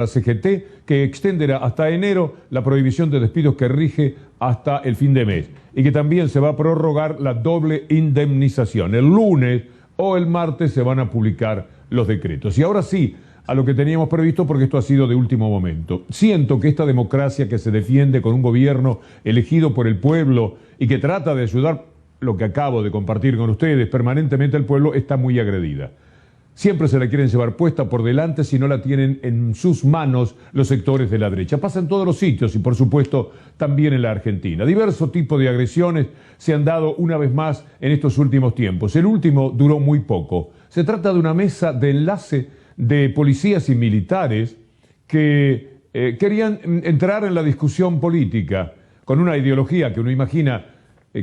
la CGT, que extenderá hasta enero la prohibición de despidos que rige hasta el fin de mes y que también se va a prorrogar la doble indemnización. El lunes o el martes se van a publicar los decretos. Y ahora sí, a lo que teníamos previsto, porque esto ha sido de último momento. Siento que esta democracia que se defiende con un gobierno elegido por el pueblo y que trata de ayudar, lo que acabo de compartir con ustedes, permanentemente al pueblo, está muy agredida. Siempre se la quieren llevar puesta por delante si no la tienen en sus manos los sectores de la derecha. Pasa en todos los sitios y, por supuesto, también en la Argentina. Diversos tipos de agresiones se han dado una vez más en estos últimos tiempos. El último duró muy poco. Se trata de una mesa de enlace de policías y militares que querían entrar en la discusión política con una ideología que uno imagina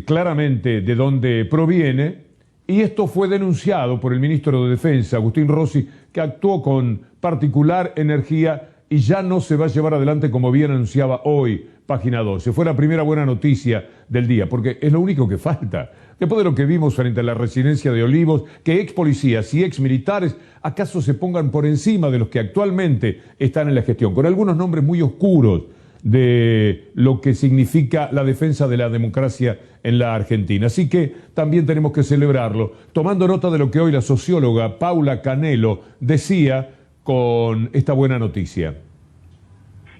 claramente de dónde proviene. Y esto fue denunciado por el ministro de Defensa, Agustín Rossi, que actuó con particular energía y ya no se va a llevar adelante como bien anunciaba hoy, Página 12. Fue la primera buena noticia del día, porque es lo único que falta. Después de lo que vimos frente a la residencia de Olivos, que ex policías y ex militares acaso se pongan por encima de los que actualmente están en la gestión, con algunos nombres muy oscuros de lo que significa la defensa de la democracia en la Argentina. Así que también tenemos que celebrarlo, tomando nota de lo que hoy la socióloga Paula Canelo decía con esta buena noticia.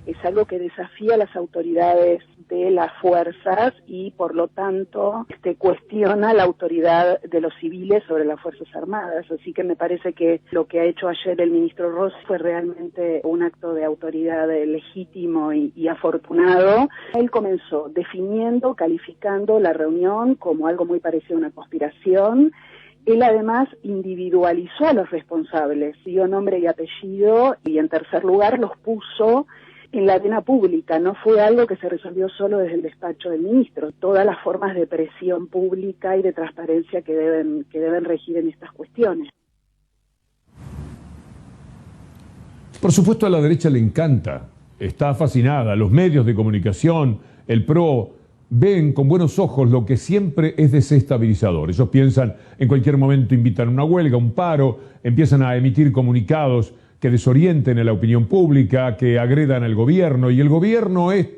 Es algo que desafía a las autoridades de las fuerzas y, por lo tanto, cuestiona la autoridad de los civiles sobre las Fuerzas Armadas. Así que me parece que lo que ha hecho ayer el ministro Rossi fue realmente un acto de autoridad legítimo y afortunado. Él comenzó definiendo, calificando la reunión como algo muy parecido a una conspiración. Él además individualizó a los responsables, dio nombre y apellido y, en tercer lugar, los puso en la arena pública. No fue algo que se resolvió solo desde el despacho del ministro. Todas las formas de presión pública y de transparencia que deben regir en estas cuestiones. Por supuesto, a la derecha le encanta, está fascinada. Los medios de comunicación, el PRO, ven con buenos ojos lo que siempre es desestabilizador. Ellos piensan, en cualquier momento invitan a una huelga, un paro, empiezan a emitir comunicados que desorienten a la opinión pública, que agredan al gobierno, y el gobierno es,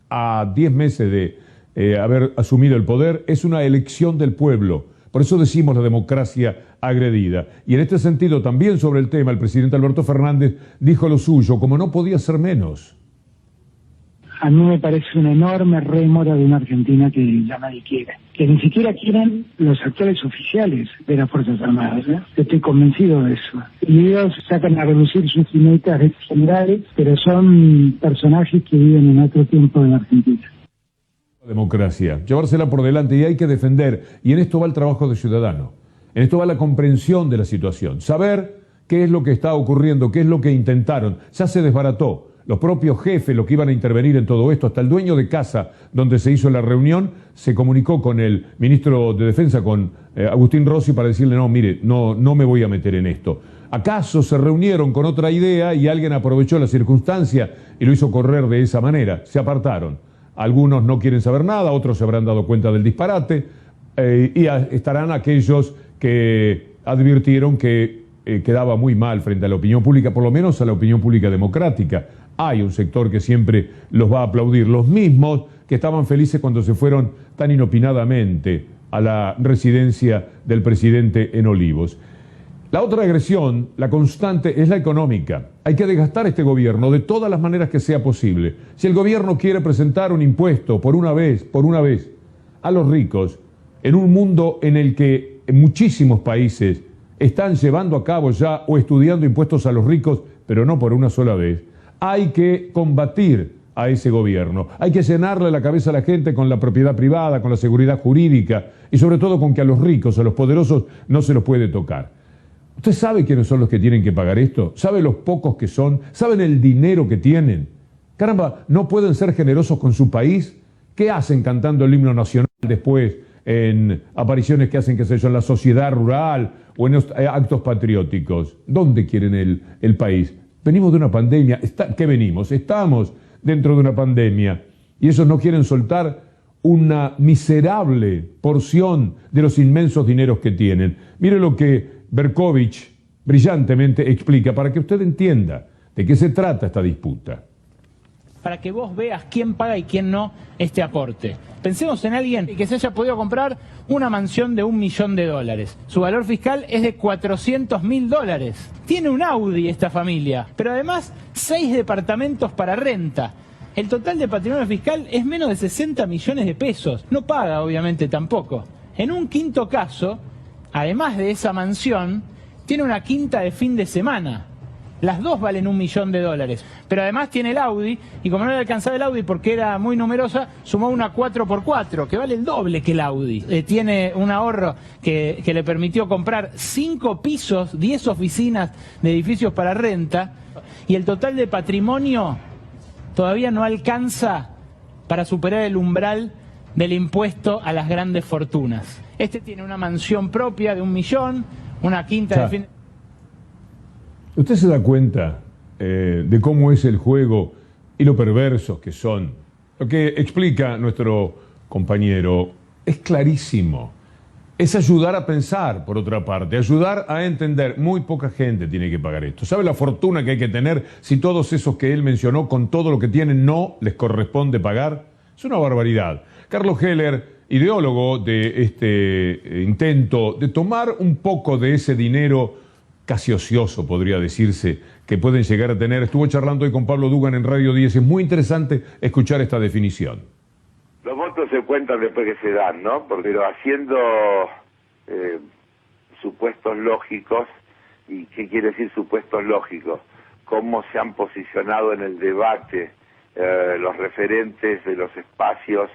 a 10 meses de haber asumido el poder, es una elección del pueblo. Por eso decimos la democracia agredida. Y en este sentido, también sobre el tema, el presidente Alberto Fernández dijo lo suyo, como no podía ser menos. A mí me parece una enorme rémora de una Argentina que ya nadie quiere, que ni siquiera quieren los actores oficiales de las Fuerzas Armadas, ¿eh? Estoy convencido de eso. Y ellos sacan a relucir sus jinetas generales, pero son personajes que viven en otro tiempo de la Argentina. Democracia, llevársela por delante, y hay que defender, y en esto va el trabajo de ciudadano, en esto va la comprensión de la situación, saber qué es lo que está ocurriendo, qué es lo que intentaron, ya se desbarató. Los propios jefes, los que iban a intervenir en todo esto, hasta el dueño de casa donde se hizo la reunión, se comunicó con el ministro de Defensa, con Agustín Rossi, para decirle, no, mire, no me voy a meter en esto. ¿Acaso se reunieron con otra idea y alguien aprovechó la circunstancia y lo hizo correr de esa manera? Se apartaron. Algunos no quieren saber nada, otros se habrán dado cuenta del disparate, y estarán aquellos que advirtieron que quedaba muy mal frente a la opinión pública, por lo menos a la opinión pública democrática. Hay un sector que siempre los va a aplaudir, los mismos que estaban felices cuando se fueron tan inopinadamente a la residencia del presidente en Olivos. La otra agresión, la constante, es la económica. Hay que desgastar este gobierno de todas las maneras que sea posible. Si el gobierno quiere presentar un impuesto por una vez, a los ricos, en un mundo en el que en muchísimos países están llevando a cabo ya o estudiando impuestos a los ricos, pero no por una sola vez, hay que combatir a ese gobierno. Hay que llenarle la cabeza a la gente con la propiedad privada, con la seguridad jurídica y sobre todo con que a los ricos, a los poderosos, no se los puede tocar. ¿Usted sabe quiénes son los que tienen que pagar esto? ¿Sabe los pocos que son? ¿Saben el dinero que tienen? Caramba, ¿no pueden ser generosos con su país? ¿Qué hacen cantando el himno nacional después en apariciones que hacen, qué sé yo, en la sociedad rural o en actos patrióticos? ¿Dónde quieren el país? Venimos de una pandemia. ¿Qué venimos? Estamos dentro de una pandemia. Y esos no quieren soltar una miserable porción de los inmensos dineros que tienen. Mire lo que Berkovich brillantemente explica para que usted entienda ¿De qué se trata esta disputa? Para que vos veas quién paga y quién no este aporte. Pensemos en alguien que se haya podido comprar una mansión de $1 millón. Su valor fiscal es de $400.000. Tiene un Audi esta familia, pero además 6 departamentos para renta. El total de patrimonio fiscal es menos de 60 millones de pesos. No paga, obviamente, tampoco. En un quinto caso, además de esa mansión, tiene una quinta de fin de semana. Las dos valen $1 millón. Pero además tiene el Audi, y como no le alcanzaba el Audi porque era muy numerosa, sumó una 4x4, que vale el doble que el Audi. Tiene un ahorro que le permitió comprar 5 pisos, 10 oficinas de edificios para renta, y el total de patrimonio todavía no alcanza para superar el umbral del impuesto a las grandes fortunas. Este tiene una mansión propia de $1 millón, una quinta de fin de... ¿Usted se da cuenta de cómo es el juego y lo perversos que son? Lo que explica nuestro compañero es clarísimo. Es ayudar a pensar, por otra parte, ayudar a entender. Muy poca gente tiene que pagar esto. ¿Sabe la fortuna que hay que tener si todos esos que él mencionó, con todo lo que tienen, no les corresponde pagar? Es una barbaridad. Carlos Heller, ideólogo de este intento de tomar un poco de ese dinero casi ocioso, podría decirse, que pueden llegar a tener. Estuvo charlando hoy con Pablo Dugan en Radio 10. Es muy interesante escuchar esta definición. Los votos se cuentan después que se dan, ¿no? Pero haciendo supuestos lógicos. ¿Y qué quiere decir supuestos lógicos? Cómo se han posicionado en el debate los referentes de los espacios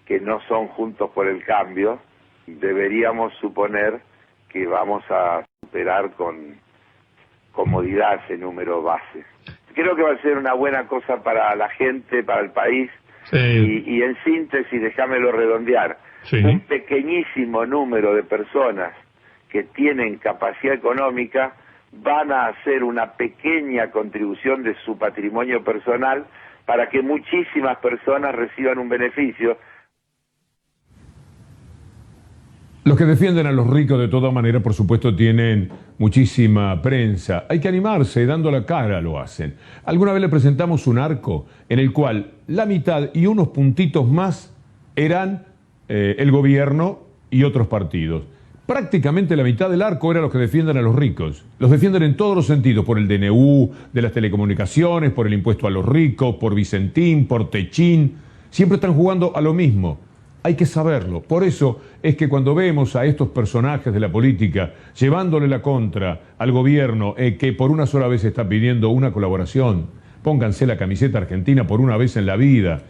que no son Juntos por el Cambio. Deberíamos suponer que vamos a superar con comodidad ese número base. Creo que va a ser una buena cosa para la gente, para el país, sí. Y en síntesis, déjamelo redondear, sí. Un pequeñísimo número de personas que tienen capacidad económica van a hacer una pequeña contribución de su patrimonio personal para que muchísimas personas reciban un beneficio. Los que defienden a los ricos de toda manera, por supuesto, tienen muchísima prensa. Hay que animarse, dando la cara lo hacen. Alguna vez le presentamos un arco en el cual la mitad y unos puntitos más eran el gobierno y otros partidos. Prácticamente la mitad del arco era los que defienden a los ricos. Los defienden en todos los sentidos, por el DNU, de las telecomunicaciones, por el impuesto a los ricos, por Vicentín, por Techín. Siempre están jugando a lo mismo. Hay que saberlo. Por eso es que cuando vemos a estos personajes de la política llevándole la contra al gobierno que por una sola vez está pidiendo una colaboración, pónganse la camiseta argentina por una vez en la vida,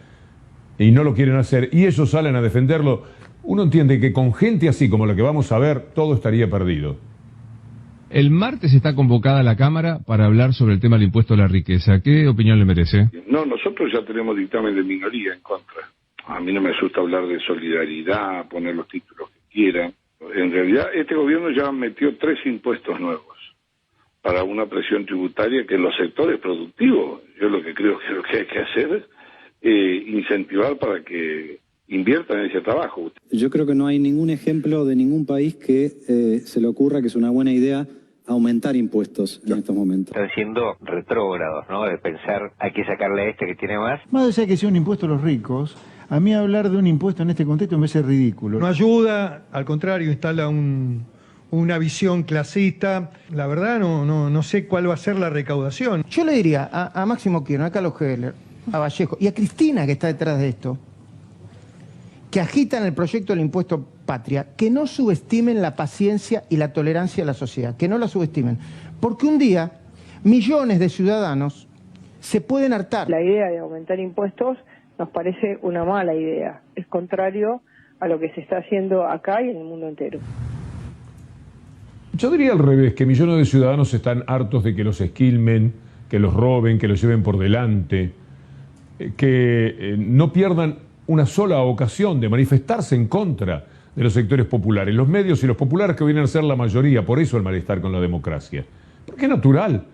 y no lo quieren hacer, y ellos salen a defenderlo, uno entiende que con gente así como la que vamos a ver, todo estaría perdido. El martes está convocada la Cámara para hablar sobre el tema del impuesto a la riqueza. ¿Qué opinión le merece? No, nosotros ya tenemos dictamen de minoría en contra. A mí no me asusta hablar de solidaridad, poner los títulos que quieran. En realidad, este gobierno ya metió 3 impuestos nuevos para una presión tributaria que en los sectores productivos, yo lo que creo que lo que hay que hacer es incentivar para que inviertan en ese trabajo. Yo creo que no hay ningún ejemplo de ningún país que se le ocurra que es una buena idea aumentar impuestos en estos momentos. Están siendo retrógrados, ¿no? De pensar, hay que sacarle a este que tiene más. Más allá de que sea un impuesto a los ricos, a mí hablar de un impuesto en este contexto me parece ridículo. No ayuda, al contrario, instala una visión clasista. La verdad no sé cuál va a ser la recaudación. Yo le diría a Máximo Kirchner, a Carlos Heller, a Vallejo y a Cristina, que está detrás de esto, que agitan el proyecto del impuesto patria, que no subestimen la paciencia y la tolerancia de la sociedad, que no la subestimen. Porque un día, millones de ciudadanos se pueden hartar. La idea de aumentar impuestos nos parece una mala idea. Es contrario a lo que se está haciendo acá y en el mundo entero. Yo diría al revés, que millones de ciudadanos están hartos de que los esquilmen, que los roben, que los lleven por delante, que no pierdan una sola ocasión de manifestarse en contra de los sectores populares, los medios y los populares que vienen a ser la mayoría. Por eso el malestar con la democracia. Porque es natural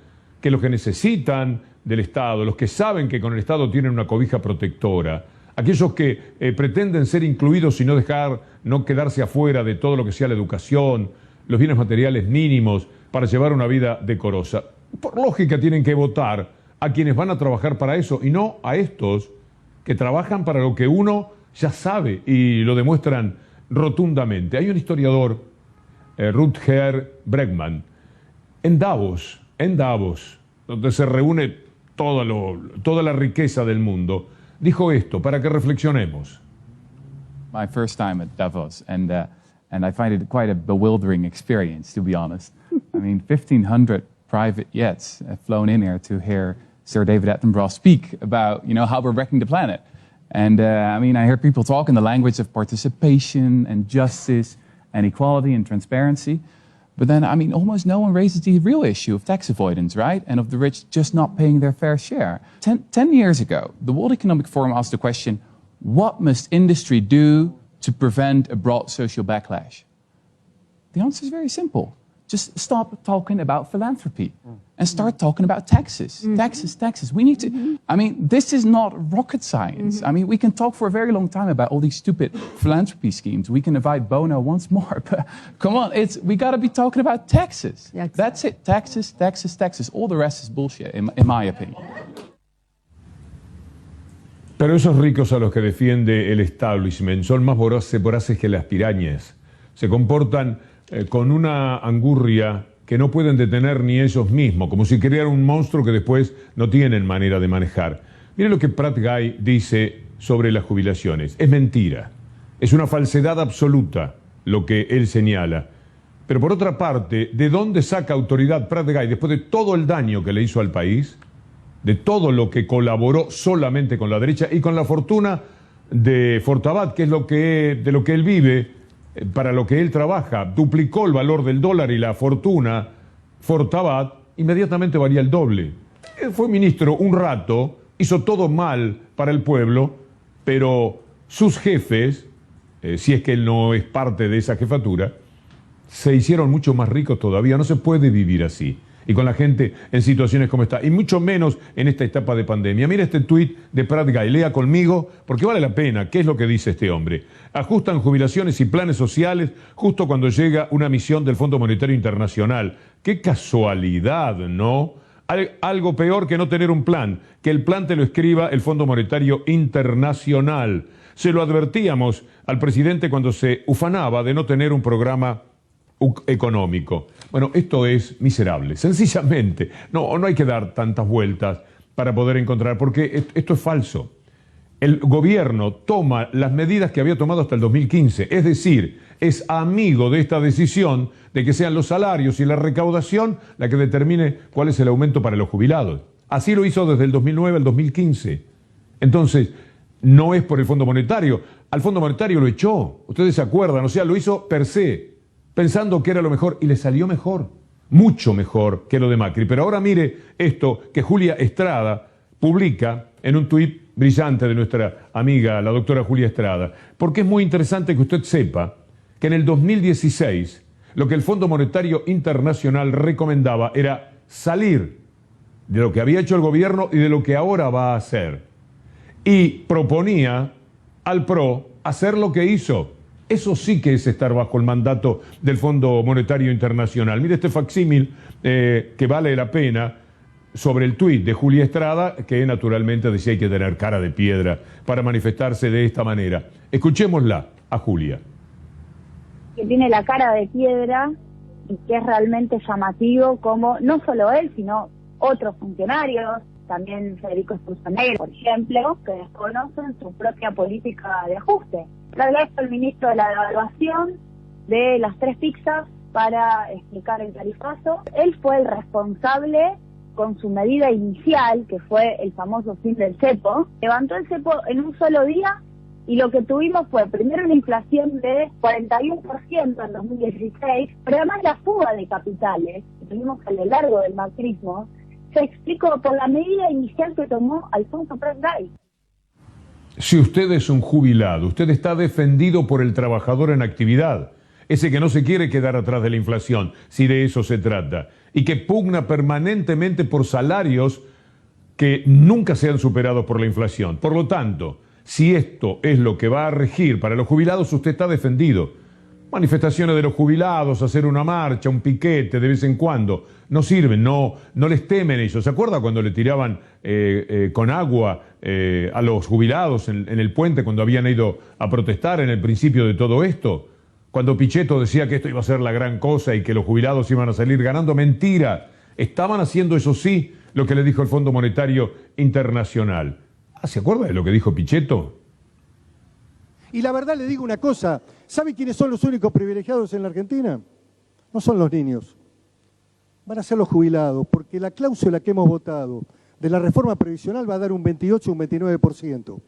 que los que necesitan del Estado, los que saben que con el Estado tienen una cobija protectora, aquellos que pretenden ser incluidos y no quedarse afuera de todo lo que sea la educación, los bienes materiales mínimos para llevar una vida decorosa, por lógica tienen que votar a quienes van a trabajar para eso y no a estos que trabajan para lo que uno ya sabe y lo demuestran rotundamente. Hay un historiador, Rutger Bregman, en Davos, donde se reúne toda la riqueza del mundo, dijo esto para que reflexionemos. My first time at Davos, and I find it quite a bewildering experience, to be honest. I mean, 1,500 private jets have flown in here to hear Sir David Attenborough speak about, how we're wrecking the planet. And I hear people talk in the language of participation and justice and equality and transparency. But then, almost no one raises the real issue of tax avoidance, right? And of the rich just not paying their fair share. 10 years ago, the World Economic Forum asked the question, what must industry do to prevent a broad social backlash? The answer is very simple. Just stop talking about philanthropy and start talking about taxes. Taxes. We need to, this is not rocket science. We can talk for a very long time about all these stupid philanthropy schemes. We can invite Bono once more, but come on, we gotta be talking about taxes. That's it, taxes. All the rest is bullshit, in my opinion. Pero esos ricos a los que defiende el establishment son más voraces que las pirañas. Se comportan con una angurria que no pueden detener ni ellos mismos, como si crearan un monstruo que después no tienen manera de manejar. Miren lo que Pratt Guy dice sobre las jubilaciones. Es mentira, es una falsedad absoluta lo que él señala. Pero por otra parte, ¿de dónde saca autoridad Pratt Guy después de todo el daño que le hizo al país? De todo lo que colaboró solamente con la derecha y con la fortuna de Fortabat, que es de lo que él vive, para lo que él trabaja. Duplicó el valor del dólar y la fortuna Fortabat inmediatamente valía el doble. Él fue ministro un rato, hizo todo mal para el pueblo, pero sus jefes, si es que él no es parte de esa jefatura, se hicieron mucho más ricos todavía. No se puede vivir así. Y con la gente en situaciones como esta, y mucho menos en esta etapa de pandemia. Mira este tuit de Pratt Guy, lea conmigo, porque vale la pena. ¿Qué es lo que dice este hombre? Ajustan jubilaciones y planes sociales justo cuando llega una misión del Fondo Monetario Internacional. ¡Qué casualidad!, ¿no? Algo peor que no tener un plan, que el plan te lo escriba el Fondo Monetario Internacional. Se lo advertíamos al presidente cuando se ufanaba de no tener un programa económico. Bueno, esto es miserable, sencillamente. No hay que dar tantas vueltas para poder encontrar, porque esto es falso. El gobierno toma las medidas que había tomado hasta el 2015, es decir, es amigo de esta decisión de que sean los salarios y la recaudación la que determine cuál es el aumento para los jubilados. Así lo hizo desde el 2009 al 2015. Entonces, no es por el Fondo Monetario. Al Fondo Monetario lo echó, ustedes se acuerdan, lo hizo per se, pensando que era lo mejor, y le salió mejor, mucho mejor que lo de Macri. Pero ahora mire esto que Julia Estrada publica en un tuit brillante de nuestra amiga, la doctora Julia Estrada, porque es muy interesante que usted sepa que en el 2016 lo que el Fondo Monetario Internacional recomendaba era salir de lo que había hecho el gobierno y de lo que ahora va a hacer. Y proponía al PRO hacer lo que hizo. Eso sí que es estar bajo el mandato del Fondo Monetario Internacional. Mire este facsímil que vale la pena sobre el tuit de Julia Estrada, que naturalmente decía hay que tener cara de piedra para manifestarse de esta manera. Escuchémosla a Julia. Que tiene la cara de piedra y que es realmente llamativo como no solo él, sino otros funcionarios, también Federico Sturzenegger, por ejemplo, que desconocen su propia política de ajuste. Fue el ministro de la devaluación de las 3 pizzas para explicar el tarifazo. Él fue el responsable con su medida inicial, que fue el famoso fin del cepo. Levantó el cepo en un solo día y lo que tuvimos fue primero una inflación de 41% en 2016, pero además la fuga de capitales que tuvimos a lo largo del macrismo se explicó por la medida inicial que tomó Alfonso Pratt Guy. Si usted es un jubilado, usted está defendido por el trabajador en actividad, ese que no se quiere quedar atrás de la inflación, si de eso se trata, y que pugna permanentemente por salarios que nunca sean superados por la inflación. Por lo tanto, si esto es lo que va a regir para los jubilados, usted está defendido. manifestaciones de los jubilados, hacer una marcha, un piquete de vez en cuando. No sirven, no les temen ellos. ¿Se acuerda cuando le tiraban con agua a los jubilados en el puente cuando habían ido a protestar en el principio de todo esto? Cuando Pichetto decía que esto iba a ser la gran cosa y que los jubilados iban a salir ganando. Mentira. Estaban haciendo, eso sí, lo que le dijo el Fondo Monetario Internacional. ¿Se acuerda de lo que dijo Pichetto? Y la verdad le digo una cosa, ¿sabe quiénes son los únicos privilegiados en la Argentina? No son los niños, van a ser los jubilados, porque la cláusula que hemos votado de la reforma previsional va a dar un 28 o un 29%.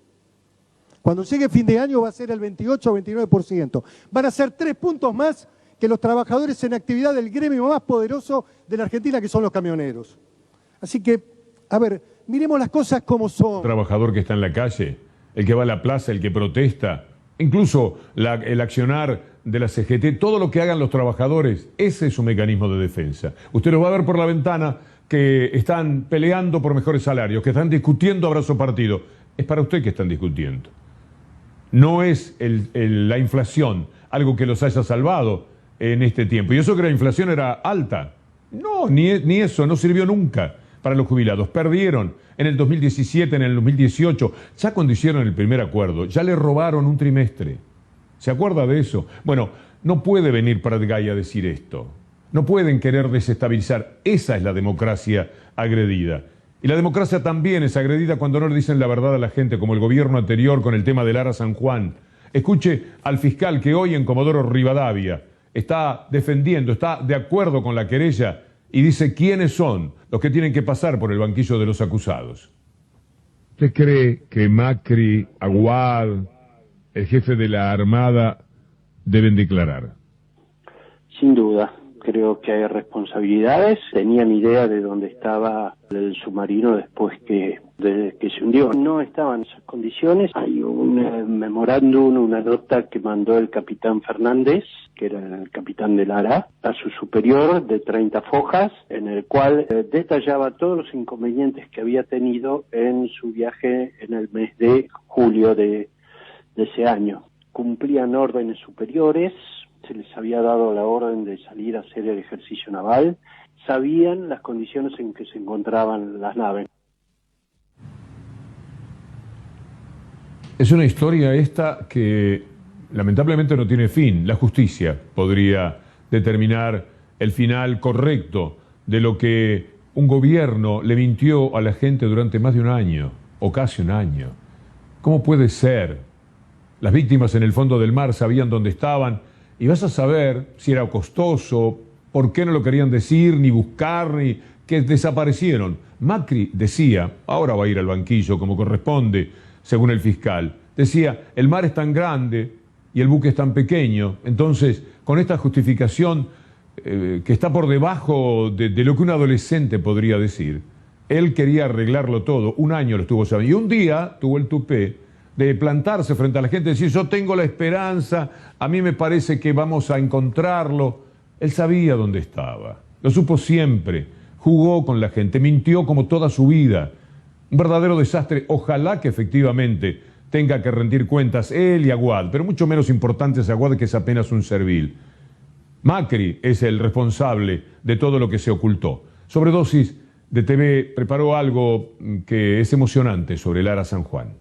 Cuando llegue fin de año va a ser el 28 o 29%. Van a ser 3 puntos más que los trabajadores en actividad del gremio más poderoso de la Argentina, que son los camioneros. Así que, a ver, miremos las cosas como son. El trabajador que está en la calle, el que va a la plaza, el que protesta, incluso el accionar de la CGT, todo lo que hagan los trabajadores, ese es su mecanismo de defensa. Usted los va a ver por la ventana que están peleando por mejores salarios, que están discutiendo abrazo partido. Es para usted que están discutiendo. No es la inflación algo que los haya salvado en este tiempo. Y eso que la inflación era alta. No, ni eso, no sirvió nunca para los jubilados. Perdieron en el 2017, en el 2018, ya cuando hicieron el primer acuerdo, ya le robaron un trimestre. ¿Se acuerda de eso? Bueno, no puede venir Pratgay a decir esto. No pueden querer desestabilizar. Esa es la democracia agredida. Y la democracia también es agredida cuando no le dicen la verdad a la gente, como el gobierno anterior con el tema del Ara San Juan. Escuche al fiscal que hoy en Comodoro Rivadavia está defendiendo, está de acuerdo con la querella y dice quiénes son los que tienen que pasar por el banquillo de los acusados. ¿Usted cree que Macri, Aguad, el jefe de la Armada, deben declarar? Sin duda. Creo que hay responsabilidades. Tenían idea de dónde estaba el submarino después que se hundió. No estaban en esas condiciones. Hay un memorándum, una nota que mandó el capitán Fernández, que era el capitán del ARA, a su superior de 30 fojas, en el cual detallaba todos los inconvenientes que había tenido en su viaje en el mes de julio de ese año. Cumplían órdenes superiores, se les había dado la orden de salir a hacer el ejercicio naval, sabían las condiciones en que se encontraban las naves. Es una historia esta que lamentablemente no tiene fin. La justicia podría determinar el final correcto de lo que un gobierno le mintió a la gente durante más de un año, o casi un año. ¿Cómo puede ser? Las víctimas en el fondo del mar sabían dónde estaban, y vas a saber si era costoso, por qué no lo querían decir, ni buscar, ni que desaparecieron. Macri decía, ahora va a ir al banquillo como corresponde, según el fiscal, decía, el mar es tan grande y el buque es tan pequeño, entonces con esta justificación que está por debajo de lo que un adolescente podría decir, él quería arreglarlo todo, un año lo estuvo sabiendo, y un día tuvo el tupé de plantarse frente a la gente y decir, yo tengo la esperanza, a mí me parece que vamos a encontrarlo. Él sabía dónde estaba, lo supo siempre, jugó con la gente, mintió como toda su vida. Un verdadero desastre. Ojalá que efectivamente tenga que rendir cuentas él y Aguad, pero mucho menos importante es Aguad, que es apenas un servil. Macri es el responsable de todo lo que se ocultó. Sobredosis de TV preparó algo que es emocionante sobre el Ara San Juan.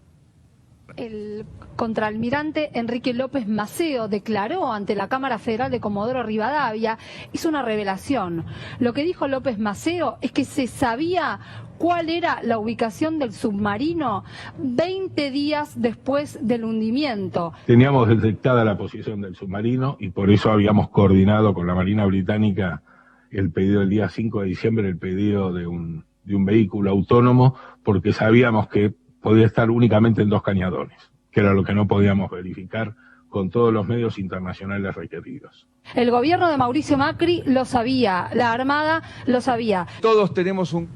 El contraalmirante Enrique López Maceo declaró ante la Cámara Federal de Comodoro Rivadavia, hizo una revelación. Lo que dijo López Maceo es que se sabía cuál era la ubicación del submarino 20 días después del hundimiento. Teníamos detectada la posición del submarino y por eso habíamos coordinado con la Marina Británica el pedido el día 5 de diciembre, el pedido de un vehículo autónomo, porque sabíamos que podía estar únicamente en 2 cañadones, que era lo que no podíamos verificar con todos los medios internacionales requeridos. El gobierno de Mauricio Macri lo sabía, la Armada lo sabía. Todos tenemos un...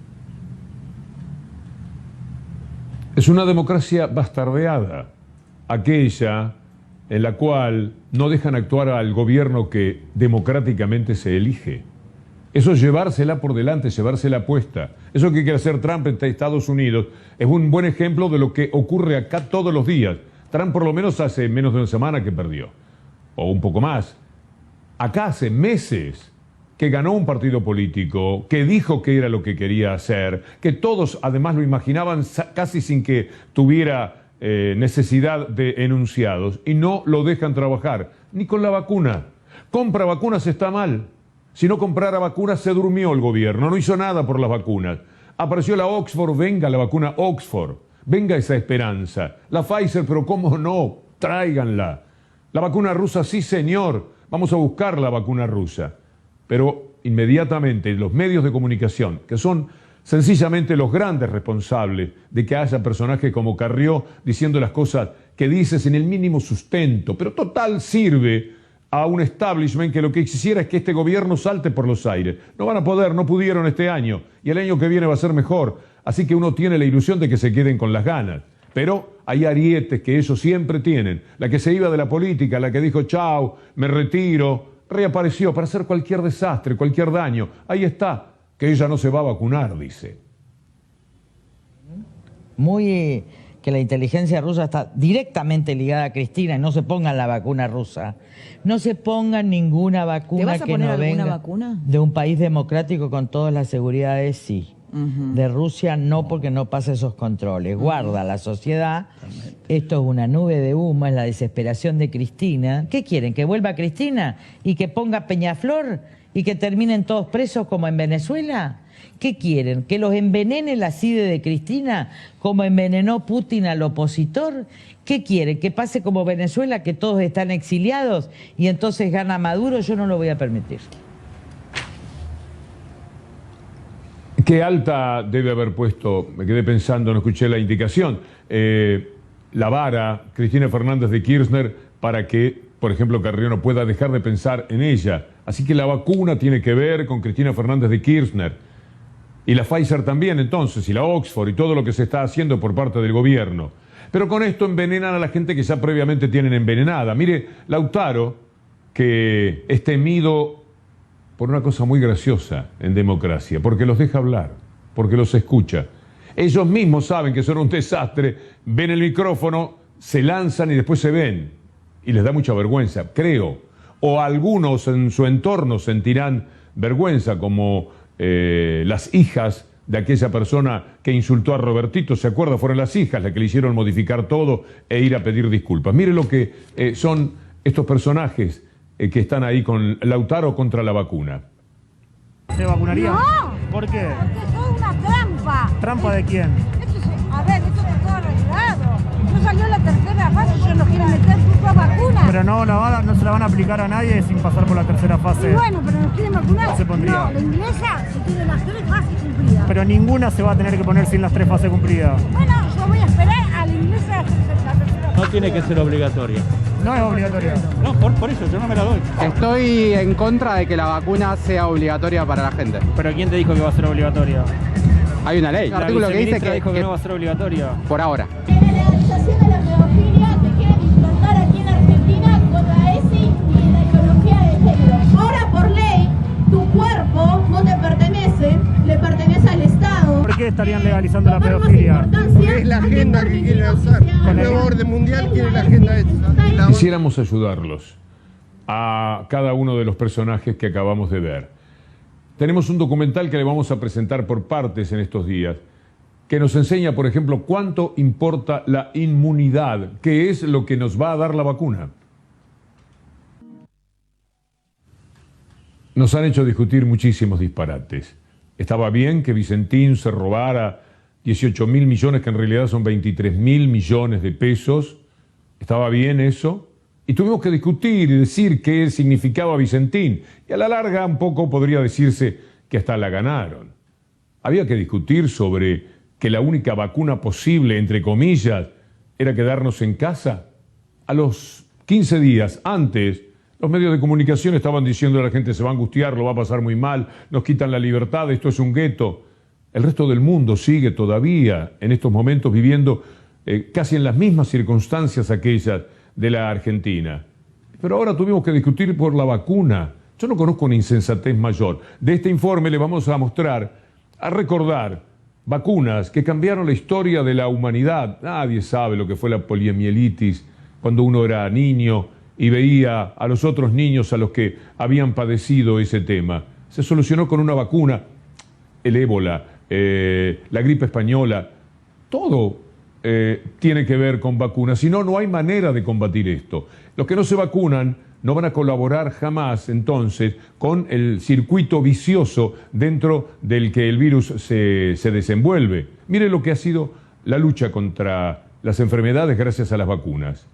Es una democracia bastardeada, aquella en la cual no dejan actuar al gobierno que democráticamente se elige. Eso es llevársela por delante, llevársela puesta. Eso que quiere hacer Trump en Estados Unidos es un buen ejemplo de lo que ocurre acá todos los días. Trump por lo menos hace menos de una semana que perdió, o un poco más. Acá hace meses que ganó un partido político, que dijo que era lo que quería hacer, que todos además lo imaginaban casi sin que tuviera necesidad de enunciados, y no lo dejan trabajar, ni con la vacuna. Compra vacunas está mal. Si no comprara vacunas se durmió el gobierno, no hizo nada por las vacunas. Apareció la Oxford, venga la vacuna Oxford, venga esa esperanza. La Pfizer, pero cómo no, tráiganla. La vacuna rusa, sí señor, vamos a buscar la vacuna rusa. Pero inmediatamente los medios de comunicación, que son sencillamente los grandes responsables de que haya personajes como Carrió diciendo las cosas que dice sin el mínimo sustento, pero total sirve a un establishment que lo que quisiera es que este gobierno salte por los aires. No van a poder, no pudieron este año, y el año que viene va a ser mejor. Así que uno tiene la ilusión de que se queden con las ganas. Pero hay arietes que ellos siempre tienen. La que se iba de la política, la que dijo chao, me retiro, reapareció para hacer cualquier desastre, cualquier daño. Ahí está, que ella no se va a vacunar, dice. Muy que la inteligencia rusa está directamente ligada a Cristina y no se pongan la vacuna rusa. No se pongan ninguna vacuna que no venga vacuna? De un país democrático con todas las seguridades, sí. De Rusia no, porque no pasa esos controles. Guarda la sociedad. Esto es una nube de humo, es la desesperación de Cristina. ¿Qué quieren? ¿Que vuelva Cristina y que ponga Peñaflor y que terminen todos presos como en Venezuela? ¿Qué quieren? ¿Que los envenene la CIDE de Cristina como envenenó Putin al opositor? ¿Qué quieren? ¿Que pase como Venezuela, que todos están exiliados y entonces gana Maduro? Yo no lo voy a permitir. Qué alta debe haber puesto, me quedé pensando, no escuché la indicación, la vara Cristina Fernández de Kirchner para que, por ejemplo, Carrió no pueda dejar de pensar en ella. Así que la vacuna tiene que ver con Cristina Fernández de Kirchner. Y la Pfizer también, entonces, y la Oxford y todo lo que se está haciendo por parte del gobierno. Pero con esto envenenan a la gente que ya previamente tienen envenenada. Mire, Lautaro, que es temido por una cosa muy graciosa en democracia, porque los deja hablar, porque los escucha. Ellos mismos saben que son un desastre, ven el micrófono, se lanzan y después se ven. Y les da mucha vergüenza, creo. O algunos en su entorno sentirán vergüenza, como las hijas de aquella persona que insultó a Robertito, ¿se acuerda? Fueron las hijas las que le hicieron modificar todo e ir a pedir disculpas. Mire lo que son estos personajes que están ahí con Lautaro contra la vacuna. ¿Se vacunaría? No. ¿Por qué? Porque es una trampa. ¿Trampa de quién? A ver, esto está todo arreglado. No salió la tercera fase, ellos no quieren meter sus vacunas. Pero no se la van a aplicar a nadie sin pasar por la tercera fase. Y bueno, pero nos quieren vacunar. No se pondría. No, la inglesa se tiene las 3 fases cumplidas. Pero ninguna se va a tener que poner sin las 3 fases cumplidas. Bueno, yo voy a esperar a la inglesa la tercera fase. No tiene que ser obligatoria. No es obligatoria. No, por eso yo no me la doy. Estoy en contra de que la vacuna sea obligatoria para la gente. ¿Pero quién te dijo que va a ser obligatoria? Hay una ley, un artículo que dice que dijo que no va a ser obligatoria. Por ahora. La legalización de la pedofilia te quieren implantar aquí en Argentina con la ESI y la ideología de género. Ahora por ley, tu cuerpo no te pertenece, le pertenece al Estado. ¿Por qué estarían legalizando la pedofilia? Porque es la agenda que quieren usar. El nuevo orden mundial quiere la agenda esa. Quisiéramos ayudarlos a cada uno de los personajes que acabamos de ver. Tenemos un documental que le vamos a presentar por partes en estos días, que nos enseña, por ejemplo, cuánto importa la inmunidad, que es lo que nos va a dar la vacuna. Nos han hecho discutir muchísimos disparates. Estaba bien que Vicentín se robara 18.000 millones, que en realidad son 23.000 millones de pesos. ¿Estaba bien eso? Y tuvimos que discutir y decir qué significaba Vicentín. Y a la larga un poco podría decirse que hasta la ganaron. Había que discutir sobre que la única vacuna posible, entre comillas, era quedarnos en casa. A los 15 días antes, los medios de comunicación estaban diciendo a la gente se va a angustiar, lo va a pasar muy mal, nos quitan la libertad, esto es un gueto. El resto del mundo sigue todavía en estos momentos viviendo casi en las mismas circunstancias aquellas de la Argentina. Pero ahora tuvimos que discutir por la vacuna. Yo no conozco una insensatez mayor. De este informe le vamos a mostrar, a recordar, vacunas que cambiaron la historia de la humanidad. Nadie sabe lo que fue la poliomielitis cuando uno era niño y veía a los otros niños a los que habían padecido ese tema. Se solucionó con una vacuna, el ébola, la gripe española, todo tiene que ver con vacunas, si no, no hay manera de combatir esto. Los que no se vacunan no van a colaborar jamás, entonces, con el circuito vicioso dentro del que el virus se desenvuelve. Mire lo que ha sido la lucha contra las enfermedades gracias a las vacunas.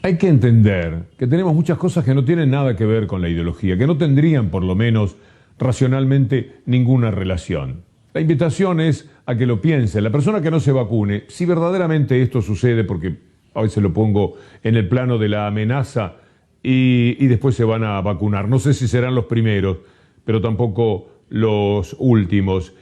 Hay que entender que tenemos muchas cosas que no tienen nada que ver con la ideología, que no tendrían, por lo menos, racionalmente ninguna relación. La invitación es a que lo piense. La persona que no se vacune, si verdaderamente esto sucede, porque a veces lo pongo en el plano de la amenaza y después se van a vacunar. No sé si serán los primeros, pero tampoco los últimos.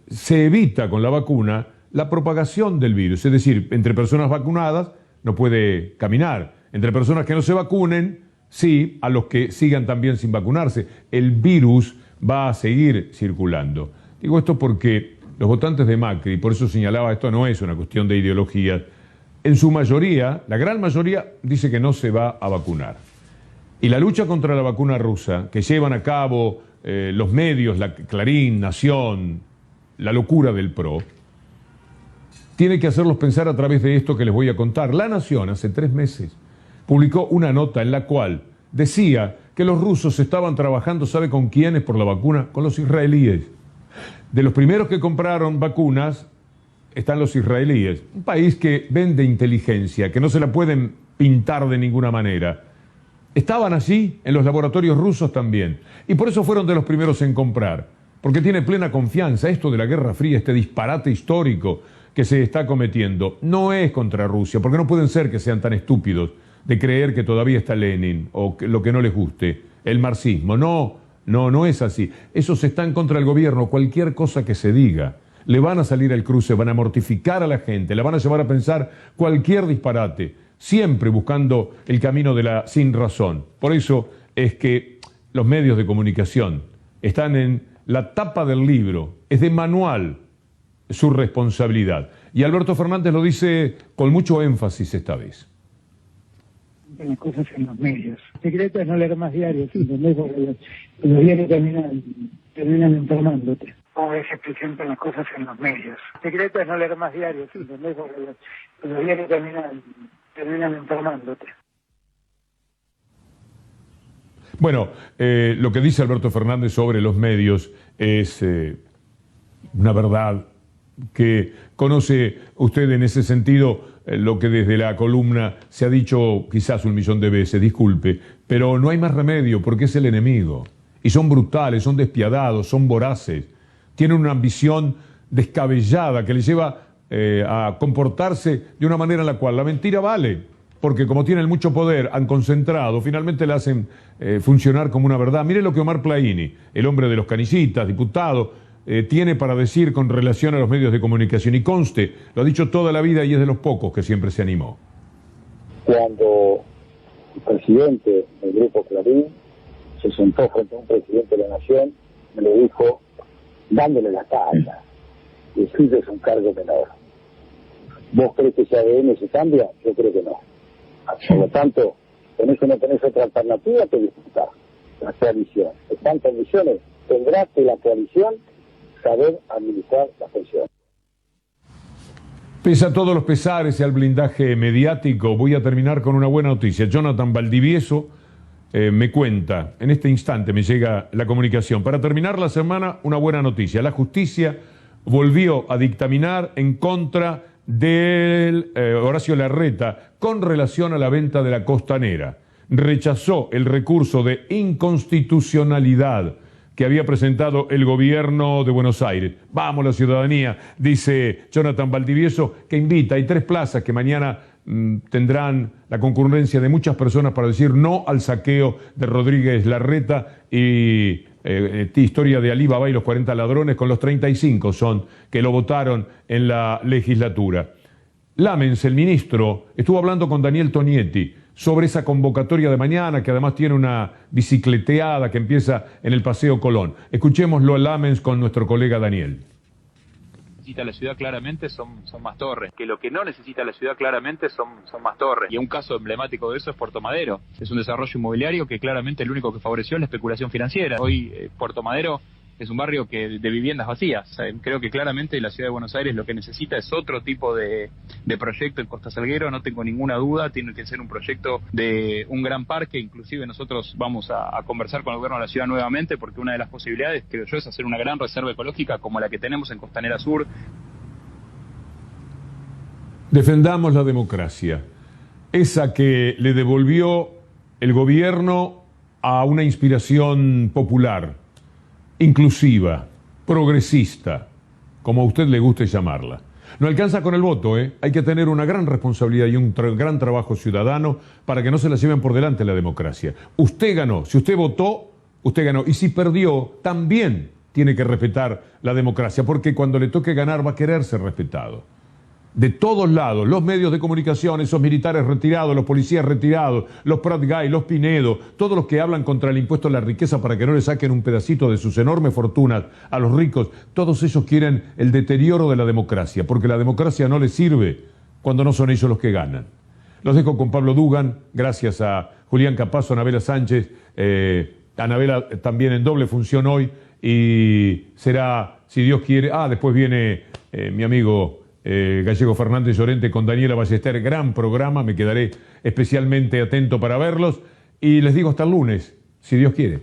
Se evita con la vacuna la propagación del virus. Es decir, entre personas vacunadas no puede caminar. Entre personas que no se vacunen, sí, a los que sigan también sin vacunarse. El virus va a seguir circulando. Digo esto porque los votantes de Macri, por eso señalaba, esto no es una cuestión de ideología, en su mayoría, la gran mayoría, dice que no se va a vacunar. Y la lucha contra la vacuna rusa, que llevan a cabo los medios, la Clarín, Nación, la locura del PRO, tiene que hacerlos pensar a través de esto que les voy a contar. La Nación, hace 3 meses, publicó una nota en la cual decía que los rusos estaban trabajando, ¿sabe con quiénes por la vacuna? Con los israelíes. De los primeros que compraron vacunas están los israelíes, un país que vende inteligencia, que no se la pueden pintar de ninguna manera. Estaban allí en los laboratorios rusos también, y por eso fueron de los primeros en comprar, porque tiene plena confianza. Esto de la Guerra Fría, este disparate histórico que se está cometiendo, no es contra Rusia, porque no pueden ser que sean tan estúpidos de creer que todavía está Lenin o que lo que no les guste, el marxismo. No es así. Esos están contra el gobierno. Cualquier cosa que se diga, le van a salir al cruce, van a mortificar a la gente, la van a llevar a pensar cualquier disparate, siempre buscando el camino de la sin razón. Por eso es que los medios de comunicación están en la tapa del libro, es de manual su responsabilidad. Y Alberto Fernández lo dice con mucho énfasis esta vez. Las cosas en los medios. El secreto es no leer más diarios, ¿entendés? Porque los diarios terminan enfermándote. ¿Cómo ves que presentan las cosas en los medios? El secreto es no leer más diarios, ¿entendés? Porque los diarios terminan enfermándote. Bueno, lo que dice Alberto Fernández sobre los medios es una verdad que conoce usted en ese sentido, lo que desde la columna se ha dicho quizás 1.000.000 de veces, disculpe, pero no hay más remedio porque es el enemigo. Y son brutales, son despiadados, son voraces, tienen una ambición descabellada que les lleva a comportarse de una manera en la cual la mentira vale, porque como tienen mucho poder, han concentrado, finalmente la hacen funcionar como una verdad. Mire lo que Omar Plaini, el hombre de los canillitas, diputado, tiene para decir con relación a los medios de comunicación. Y conste, lo ha dicho toda la vida y es de los pocos que siempre se animó. Cuando el presidente del Grupo Clarín se sentó frente a un presidente de la Nación, me lo dijo dándole la cara. Y eso es un cargo menor. ¿Vos crees que ese ADN se cambia? Yo creo que no. Por lo tanto, con eso no tenés otra alternativa que disputar la coalición. Están condiciones, tendrá que la coalición saber administrar la presión. Pese a todos los pesares y al blindaje mediático, voy a terminar con una buena noticia. Jonathan Valdivieso me cuenta, en este instante me llega la comunicación. Para terminar la semana, una buena noticia. La justicia volvió a dictaminar en contra del Horacio Larreta con relación a la venta de la Costanera. Rechazó el recurso de inconstitucionalidad que había presentado el gobierno de Buenos Aires. Vamos la ciudadanía, dice Jonathan Valdivieso, que invita. Hay 3 plazas que mañana tendrán la concurrencia de muchas personas para decir no al saqueo de Rodríguez Larreta y historia de Alí Baba y los 40 ladrones, con los 35 son que lo votaron en la legislatura. Lamens, el ministro, estuvo hablando con Daniel Tonietti sobre esa convocatoria de mañana, que además tiene una bicicleteada que empieza en el Paseo Colón. Escuchémoslo a Lamens con nuestro colega Daniel. necesita la ciudad claramente son más torres, que lo que no necesita la ciudad claramente son más torres. Y un caso emblemático de eso es Puerto Madero. Es un desarrollo inmobiliario que claramente lo único que favoreció es la especulación financiera. Hoy Puerto Madero es un barrio de viviendas vacías. O sea, creo que claramente la ciudad de Buenos Aires lo que necesita es otro tipo de proyecto en Costa Salguero, no tengo ninguna duda, tiene que ser un proyecto de un gran parque. Inclusive nosotros vamos a conversar con el gobierno de la ciudad nuevamente, porque una de las posibilidades, creo yo, es hacer una gran reserva ecológica como la que tenemos en Costanera Sur. Defendamos la democracia, esa que le devolvió el gobierno a una inspiración popular, inclusiva, progresista, como a usted le guste llamarla. No alcanza con el voto, hay que tener una gran responsabilidad y un gran trabajo ciudadano para que no se la lleven por delante la democracia. Usted ganó, si usted votó, usted ganó. Y si perdió, también tiene que respetar la democracia, porque cuando le toque ganar va a querer ser respetado. De todos lados, los medios de comunicación, esos militares retirados, los policías retirados, los Prat Gay, los Pinedo, todos los que hablan contra el impuesto a la riqueza para que no le saquen un pedacito de sus enormes fortunas a los ricos, todos ellos quieren el deterioro de la democracia, porque la democracia no les sirve cuando no son ellos los que ganan. Los dejo con Pablo Dugan, gracias a Julián Capazo, Anabela Sánchez, Anabela también en doble función hoy, y será, si Dios quiere, después viene mi amigo Gallego Fernández Llorente con Daniela Ballester, gran programa, me quedaré especialmente atento para verlos y les digo hasta el lunes, si Dios quiere.